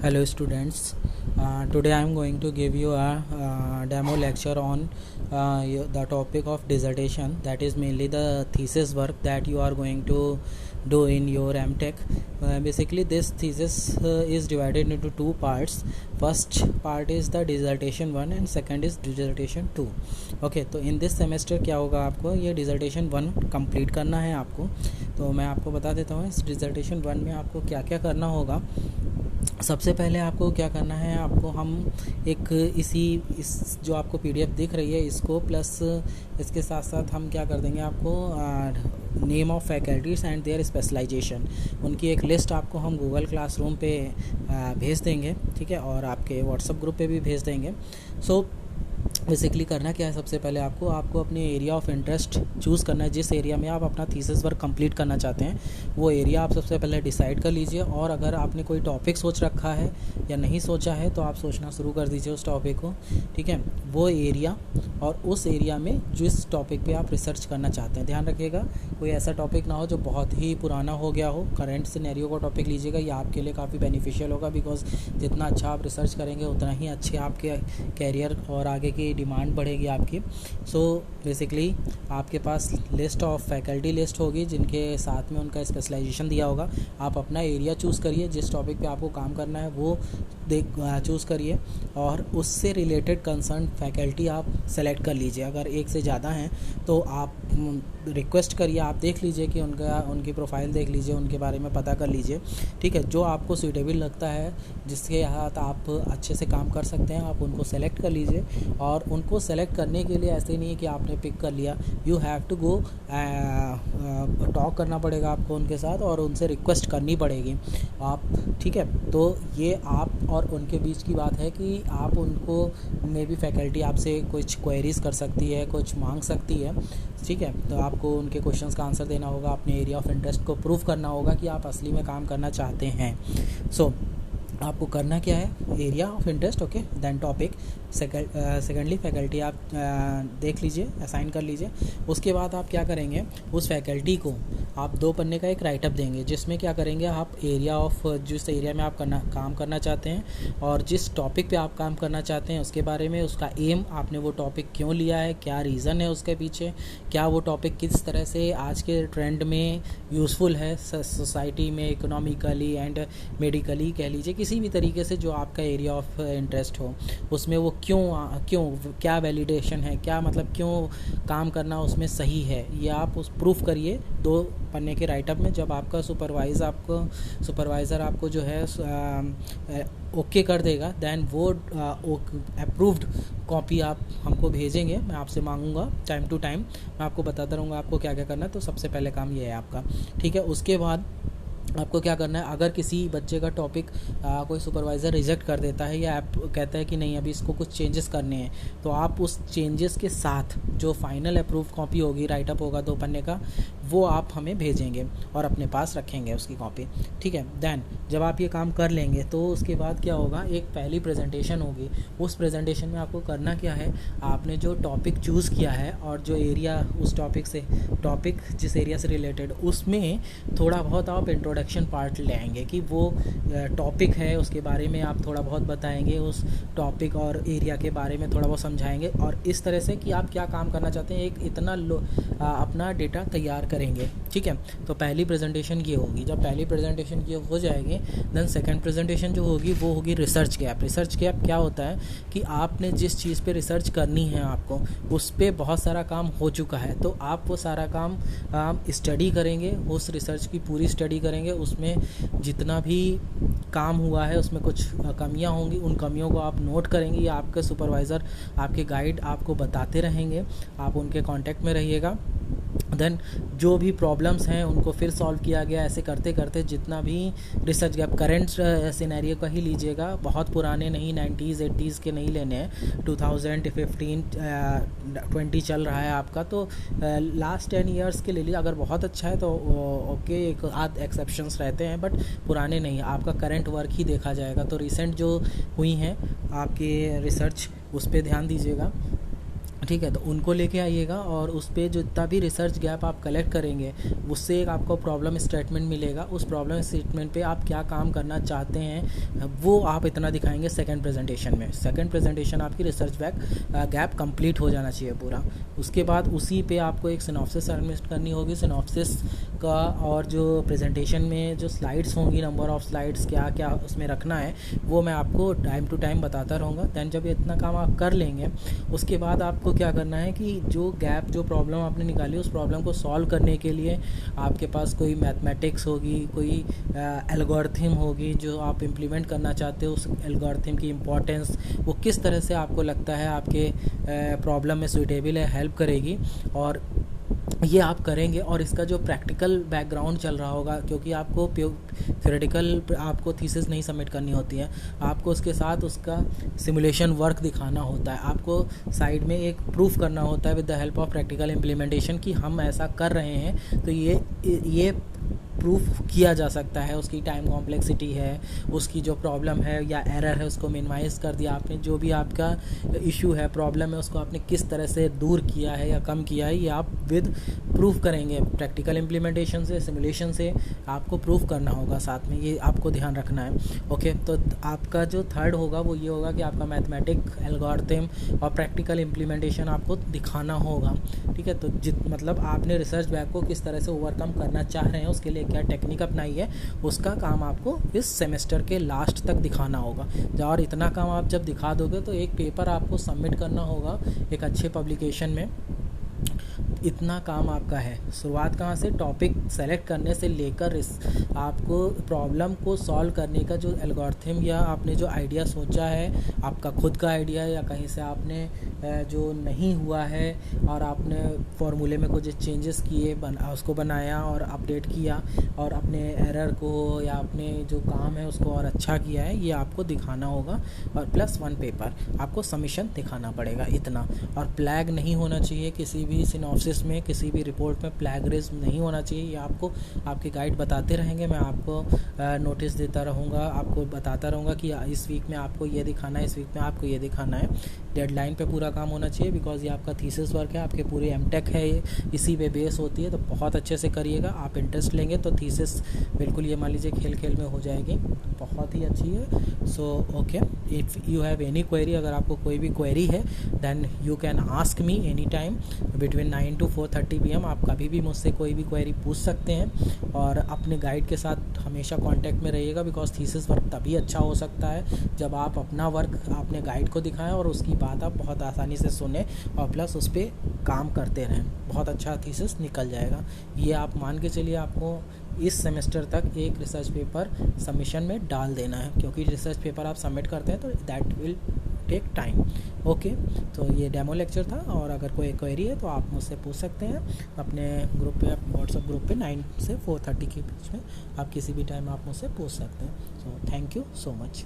Hello students, today I am going to give you a demo lecture on the topic of dissertation, that is mainly the thesis work that you are going to do in your MTech. Basically this thesis is divided into two parts. First part is the dissertation 1 and second is dissertation 2. Okay, तो in this semester क्या होगा, आपको ये dissertation 1 complete करना है आपको. तो मैं आपको बता देता हूँ इस dissertation 1 में आपको क्या क्या करना होगा. सबसे पहले आपको क्या करना है, आपको हम एक इस जो आपको पीडीएफ दिख रही है इसको प्लस इसके साथ साथ हम क्या कर देंगे, आपको name of faculties and their specialisation, उनकी एक लिस्ट आपको हम गूगल क्लासरूम पे भेज देंगे. ठीक है, और आपके व्हाट्सएप ग्रुप पे भी भेज देंगे. सो बेसिकली करना क्या है, सबसे पहले आपको अपने एरिया ऑफ इंटरेस्ट चूज़ करना है. जिस एरिया में आप अपना थीसिस वर्क कंप्लीट करना चाहते हैं वो एरिया आप सबसे पहले डिसाइड कर लीजिए. और अगर आपने कोई टॉपिक सोच रखा है या नहीं सोचा है तो आप सोचना शुरू कर दीजिए उस टॉपिक को. ठीक है, वो एरिया और उस एरिया में जिस टॉपिक पे आप रिसर्च करना चाहते हैं, ध्यान रखिएगा कोई ऐसा टॉपिक ना हो जो बहुत ही पुराना हो गया हो. करंट सिनेरियो का टॉपिक लीजिएगा, ये आपके लिए काफ़ी बेनिफिशियल होगा, बिकॉज जितना अच्छा आप रिसर्च करेंगे उतना ही अच्छे आपके कैरियर और आगे की डिमांड बढ़ेगी आपकी. सो बेसिकली आपके पास लिस्ट ऑफ फैकल्टी लिस्ट होगी जिनके साथ में उनका स्पेशलाइजेशन दिया होगा. आप अपना एरिया चूज़ करिए, जिस टॉपिक पे आपको काम करना है वो चूज़ करिए और उससे रिलेटेड कंसर्न फैकल्टी आप सेलेक्ट कर लीजिए. अगर एक से ज़्यादा हैं तो आप रिक्वेस्ट करिए, आप देख लीजिए कि उनकी प्रोफाइल देख लीजिए, उनके बारे में पता कर लीजिए. ठीक है, जो आपको सूटेबल लगता है, जिसके साथ आप अच्छे से काम कर सकते हैं, आप उनको सेलेक्ट कर लीजिए. और उनको सेलेक्ट करने के लिए ऐसे नहीं है कि आपने पिक कर लिया, you have to go talk करना पड़ेगा आपको उनके साथ और उनसे रिक्वेस्ट करनी पड़ेगी आप. ठीक है, तो ये आप और उनके बीच की बात है कि आप उनको में भी फैकल्टी आपसे कुछ क्वेरीज कर सकती है, कुछ मांग सकती है. ठीक है, तो आपको उनके क्वेश्चंस का आंसर देना होगा, अपने एरिया ऑफ इंटरेस्ट को प्रूव करना होगा कि आप असली में काम करना चाहते हैं. सो आपको करना क्या है, area of interest, okay, then topic, secondly faculty आप देख लीजिए, असाइन कर लीजिए. उसके बाद आप क्या करेंगे, उस फैकल्टी को आप 2 पन्ने का एक राइटअप देंगे जिसमें क्या करेंगे, आप एरिया ऑफ जिस एरिया में आप काम करना चाहते हैं और जिस टॉपिक पे आप काम करना चाहते हैं उसके बारे में, उसका एम, आपने वो टॉपिक क्यों लिया है, क्या रीज़न है उसके पीछे, क्या वो टॉपिक किस तरह से आज के ट्रेंड में यूज़फुल है सोसाइटी में, इकोनॉमिकली एंड मेडिकली कह लीजिए, किसी भी तरीके से जो आपका एरिया ऑफ इंटरेस्ट हो उसमें वो क्यों क्या वैलिडेशन है, क्या मतलब क्यों काम करना उसमें सही है, ये आप उस प्रूफ करिए 2 पन्ने के राइटअप में. जब आपका सुपरवाइज़र आपको जो है ओके कर देगा, देन वो अप्रूव्ड कॉपी आप हमको भेजेंगे. मैं आपसे मांगूंगा टाइम टू टाइम, मैं आपको बताता रहूँगा आपको क्या क्या करना है. तो सबसे पहले काम ये है आपका. ठीक है, उसके बाद आपको क्या करना है, अगर किसी बच्चे का टॉपिक कोई सुपरवाइज़र रिजेक्ट कर देता है या आप कहता है कि नहीं अभी इसको कुछ चेंजेस करने हैं, तो आप उस चेंजेस के साथ जो फाइनल अप्रूव कॉपी होगी, राइटअप होगा 2 पन्ने का, वो आप हमें भेजेंगे और अपने पास रखेंगे उसकी कॉपी. ठीक है, देन जब आप ये काम कर लेंगे तो उसके बाद क्या होगा, एक पहली प्रेजेंटेशन होगी. उस प्रेजेंटेशन में आपको करना क्या है, आपने जो टॉपिक चूज़ किया है और जो एरिया उस टॉपिक जिस एरिया से रिलेटेड, उसमें थोड़ा बहुत आप इंट्रोडक्शन पार्ट ले आएंगे कि वो टॉपिक है उसके बारे में आप थोड़ा बहुत बताएंगे, उस टॉपिक और एरिया के बारे में थोड़ा बहुत समझाएंगे और इस तरह से कि आप क्या काम करना चाहते हैं, एक इतना अपना डेटा तैयार करेंगे. ठीक है, तो पहली प्रेजेंटेशन ये होगी. जब पहली प्रेजेंटेशन ये हो जाएगी, देन सेकंड प्रेजेंटेशन जो होगी वो होगी रिसर्च गैप. रिसर्च गैप क्या होता है कि आपने जिस चीज़ पे रिसर्च करनी है आपको उस पर बहुत सारा काम हो चुका है, तो आप वो सारा काम स्टडी करेंगे, उस रिसर्च की पूरी स्टडी करेंगे. उसमें जितना भी काम हुआ है उसमें कुछ कमियां होंगी, उन कमियों को आप नोट करेंगे या आपके सुपरवाइज़र, आपके गाइड आपको बताते रहेंगे, आप उनके कांटेक्ट में रहिएगा. देन जो भी प्रॉब्लम्स हैं उनको फिर सॉल्व किया गया. ऐसे करते करते जितना भी रिसर्च गैप, करंट सिनेरियो का ही लीजिएगा, बहुत पुराने नहीं, 90s 80s के नहीं लेने हैं. 2015-20 चल रहा है आपका, तो लास्ट 10 ईयर्स के ले लीजिए. अगर बहुत अच्छा है तो ओके, एक आध एक्सेप्शंस रहते हैं, बट पुराने नहीं, आपका करंट वर्क ही देखा जाएगा. तो रिसेंट जो हुई हैं आपकी रिसर्च उस पर ध्यान दीजिएगा. ठीक है, तो उनको लेके आइएगा और उस पे जितना भी रिसर्च गैप आप कलेक्ट करेंगे उससे एक आपको प्रॉब्लम स्टेटमेंट मिलेगा। उस प्रॉब्लम स्टेटमेंट पे आप क्या काम करना चाहते हैं वो आप इतना दिखाएंगे सेकंड प्रेजेंटेशन में। सेकंड प्रेजेंटेशन आपकी रिसर्च गैप कंप्लीट हो जाना चाहिए पूरा। उसके बाद उसी पे आपको एक सिनॉप्सिस सबमिट करनी होगी। सिनॉप्सिस का और जो प्रेजेंटेशन में जो स्लाइड्स होंगी, नंबर ऑफ़ स्लाइड्स क्या क्या उसमें रखना है वो मैं आपको टाइम टू टाइम बताता रहूँगा। दैन जब इतना काम आप कर लेंगे उसके बाद आपको क्या करना है कि जो गैप, जो प्रॉब्लम आपने निकाली उस प्रॉब्लम को सॉल्व करने के लिए आपके पास कोई मैथमेटिक्स होगी, कोई एल्गोरिथम होगी जो आप इम्प्लीमेंट करना चाहते हो। उस एल्गोरिथम की इम्पोर्टेंस वो किस तरह से आपको लगता है आपके प्रॉब्लम में सूटेबल है, हेल्प करेगी, और ये आप करेंगे। और इसका जो प्रैक्टिकल बैकग्राउंड चल रहा होगा, क्योंकि आपको थ्योरेटिकल आपको थीसिस नहीं सबमिट करनी होती है, आपको उसके साथ उसका सिमुलेशन वर्क दिखाना होता है। आपको साइड में एक प्रूफ करना होता है with the help of practical implementation कि हम ऐसा कर रहे हैं। तो ये प्रूफ किया जा सकता है। उसकी टाइम कॉम्प्लेक्सिटी है, उसकी जो प्रॉब्लम है या एरर है उसको मिनिमाइज़ कर दिया आपने, जो भी आपका इशू है, प्रॉब्लम है, उसको आपने किस तरह से दूर किया है या कम किया है, ये आप विद प्रूफ करेंगे। प्रैक्टिकल इम्प्लीमेंटेशन से, सिमुलेशन से आपको प्रूफ करना होगा साथ में, ये आपको ध्यान रखना है। ओके, तो आपका जो थर्ड होगा वो ये होगा कि आपका मैथमेटिक, एल्गोरिथम और प्रैक्टिकल इम्प्लीमेंटेशन आपको दिखाना होगा। ठीक है, तो मतलब आपने रिसर्च बैक को किस तरह से ओवरकम करना चाह रहे हैं, उसके लिए क्या टेक्निक अपनाई है, उसका काम आपको इस सेमेस्टर के लास्ट तक दिखाना होगा। और इतना काम आप जब दिखा दोगे तो एक पेपर आपको सबमिट करना होगा एक अच्छे पब्लिकेशन में। इतना काम आपका है। शुरुआत कहाँ से, टॉपिक सेलेक्ट करने से लेकर आपको प्रॉब्लम को सॉल्व करने का जो एल्गोरिथम या आपने जो आइडिया सोचा है, आपका खुद का आइडिया या कहीं से आपने जो नहीं हुआ है और आपने फॉर्मूले में कुछ चेंजेस किए, उसको बनाया और अपडेट किया और अपने एरर को या अपने जो काम है उसको और अच्छा किया है, ये आपको दिखाना होगा। और +1 पेपर आपको सबमिशन दिखाना पड़ेगा इतना। और प्लैग नहीं होना चाहिए किसी भी सिनॉप्सिस में, किसी भी रिपोर्ट में प्लैगरिज्म नहीं होना चाहिए। ये आपको आपके गाइड बताते रहेंगे, मैं आपको नोटिस देता रहूँगा, आपको बताता रहूँगा कि इस वीक में आपको ये दिखाना है, इस वीक में आपको ये दिखाना है। डेडलाइन पे पूरा काम होना चाहिए, बिकॉज ये आपका थीसिस वर्क है, आपके पूरे एमटेक है, ये इसी पे बेस होती है। तो बहुत अच्छे से करिएगा। आप इंटरेस्ट लेंगे तो थीसिस बिल्कुल ये मान लीजिए खेल खेल में हो जाएगी, बहुत ही अच्छी है। So okay, if you have any query, अगर आपको कोई भी क्वेरी है then you can ask me any time between 9 to 4:30 PM। आप कभी भी मुझसे कोई भी क्वेरी पूछ सकते हैं। और अपने गाइड के साथ हमेशा कांटेक्ट में रहिएगा, बिकॉज थीसिस वर्क तभी अच्छा हो सकता है जब आप अपना वर्क अपने गाइड को दिखाएं और उसकी बात आप बहुत आसानी से सुने और प्लस उस पर काम करते रहें। बहुत अच्छा थीसिस निकल जाएगा। ये आप मान के चलिए, आपको इस सेमेस्टर तक एक रिसर्च पेपर सबमिशन में डाल देना है, क्योंकि रिसर्च पेपर आप सबमिट करते हैं तो that will take time. Okay, तो ये डेमो लेक्चर था। और अगर कोई क्वेरी है तो आप मुझसे पूछ सकते हैं अपने ग्रुप पे, व्हाट्सएप ग्रुप पे 9 से 4:30 के बीच में आप किसी भी टाइम आप मुझसे पूछ सकते हैं। So thank you so much.